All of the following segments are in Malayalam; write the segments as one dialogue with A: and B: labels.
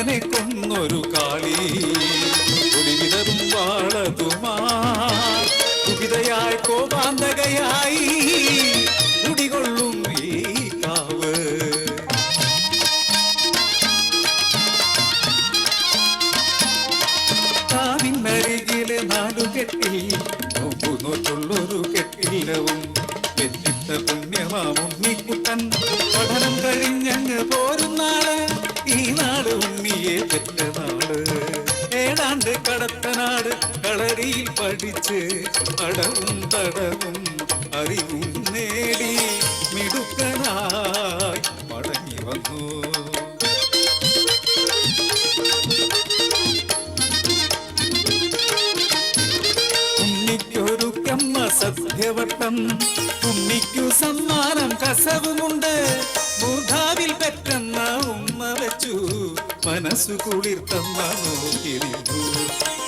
A: മകനെ കൊന്നൊരു കാളി ഒടിവിതറും വാളതുമാ കുപിതയായി കോപാന്തകയായി കുടികൊള്ളും ഈ കാവ്. കാവിനരികിലെ നാലുകെട്ടിൽ നോമ്പുനോട്ടുള്ളൊരു കെട്ടില്ലവും പെറ്റിട്ട പുണ്യമാമുണ്ണിക്കുട്ടൻ പഠനം കഴിഞ്ഞങ്ങ് പോരുന്നാള് ഈ നാട് ഉണ്ണിയെ പെറ്റ നാട്. ഏതാണ്ട് കടത്തനാട് കളരിയിൽ പഠിച്ച് അടവും തടവും അറിവും നേടി മിടുക്കനായി മടങ്ങി വന്നു. ഉണ്ണിക്കൊരുക്കമ്മ സദ്യവട്ടം ഉണ്ണിക്കു സമ്മാനം കസവുമുണ്ട്. മൂർധാവിൽ പെറ്റെന്ന ഉമ്മ വെച്ചു മനസ്സു കുളിർത്തമ്മ നോക്കിയിരുന്നു.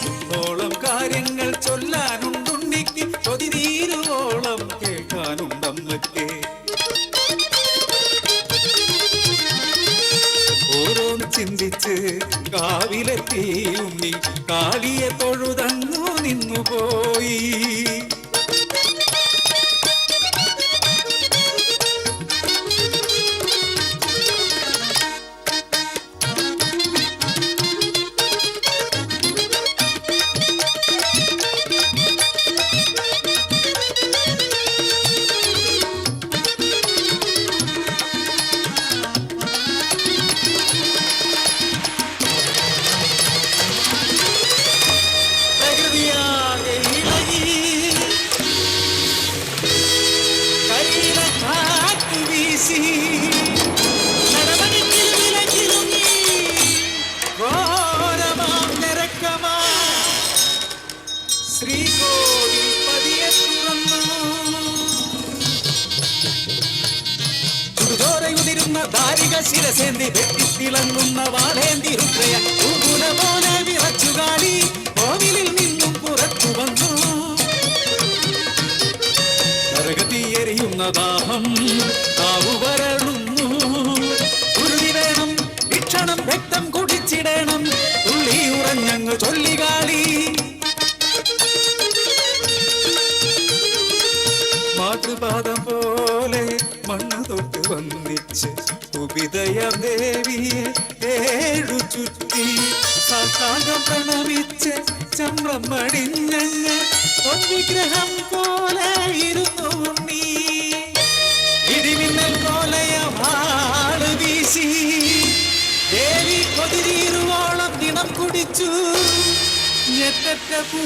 A: കുന്നോളം കാര്യങ്ങൾ ചൊല്ലാനുണ്ടുണ്ണിക്ക് കൊതിനീരുവോളം കേൾക്കാനുണ്ടമ്മയ്ക്ക്. ഓരോന്ന് ചിന്തിച്ച് കാവിലെത്തി ഉണ്ണി കാളിയെ തൊഴുതന്നു നിന്നുപോയി. ശ്രീകോവിൽ പതിയെ തുറന്നു. ചുടുതോരയുതിരുന്ന ദാരിക ശിരസേന്തി വെട്ടിത്തിളങ്ങുന്ന വാളേന്തി രുദ്രയ പൂകുല പോലെ വിറച്ചുകാളി കോവിലിൽ നിന്നും പുറത്തു വന്നു. നരകത്തിയെരിയുന്ന ദാഹം താവു വരളുന്നു. ഉരുതി വേണം ഭക്ഷണം രക്തം കുടിച്ചിടണം തുള്ളി ഉറഞ്ഞങ്ങ് ചൊല്ലികാളി. മാതൃപാദം പോലെ മണ്ണ് തൊട്ട് വന്നിച്ച് കുപിതയ ദേവിയെ ഏഴു ചുറ്റി സാഷ്ടാംഗം പ്രണമിച്ച് ചമ്രം മടിഞ്ഞങ്ങ് വിഗ്രഹം പോലെ ഇരുന്നു ഉണ്ണി. ഇടിമിന്നൽ പോലെയ വാള് വീശി ദേവി കൊതിരീരുവോളം ദിനം കുടിച്ചു. ഞെട്ടറ്റ പൂ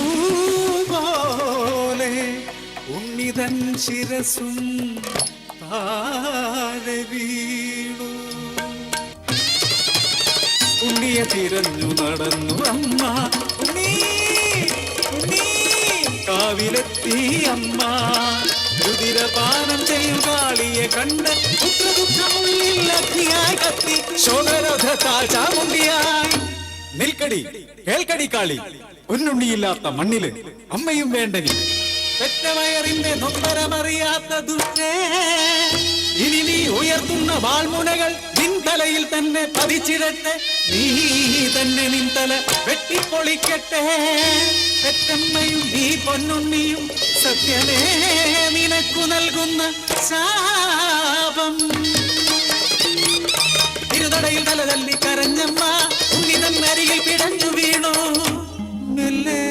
A: പോലെ ഉണ്ണിതൻ ശിരസും താഴെ വീണു. ഉണ്ണിയെ തിരഞ്ഞു നടന്നു അമ്മ. ഉണ്ണി ഉണ്ണി കാവിലെത്തി അമ്മ. രുതിരപാനം ചെയ്യും കാളിയെ കണ്ട് പുത്രദുഃഖമുള്ളിൽ അഗ്നിയായി കത്തി ശോകരഥത്താൽ ചാമുണ്ടിയായി. നിൽക്കടി കേൾക്കടി കാളി, ഒന്നുണ്ണിയില്ലാത്ത മണ്ണില് അമ്മയും വേണ്ടനി. പെറ്റവയറിന്റെ നൊമ്പരമറിയാത്ത ദുഷ്ടേ, ഇനി നീ ഉയർത്തുന്ന വാൾമുനകൾ നിൻ തലയിൽ തന്നെ പതിച്ചിടട്ടെ. നീ തന്നെ നിൻ തല വെട്ടിപ്പൊളിക്കട്ടെ. പെറ്റമ്മയും നീ പൊന്നുണ്ണിയും സത്യമേ നിനക്കു നൽകുന്ന ശാപം. ഇരുതടയിൽ തല തല്ലി കരഞ്ഞമ്മ ഉണ്ണി തന്നരികിൽ പിടഞ്ഞു വീണു. മെല്ലെ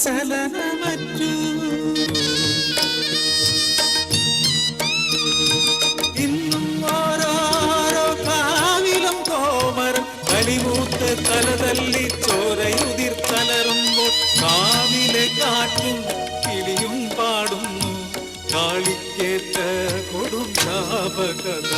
A: ചലനമറ്റു. ഇന്നും ഓരോരോ കാവിലും കോമരം കലിമൂത്ത് തല തല്ലി ചോരയുതിർത്തലറുമ്പോൾ കാവിലെ കാറ്റും കിളിയും പാടുന്നു കാളിക്കേറ്റ കൊടും ശാപകഥ.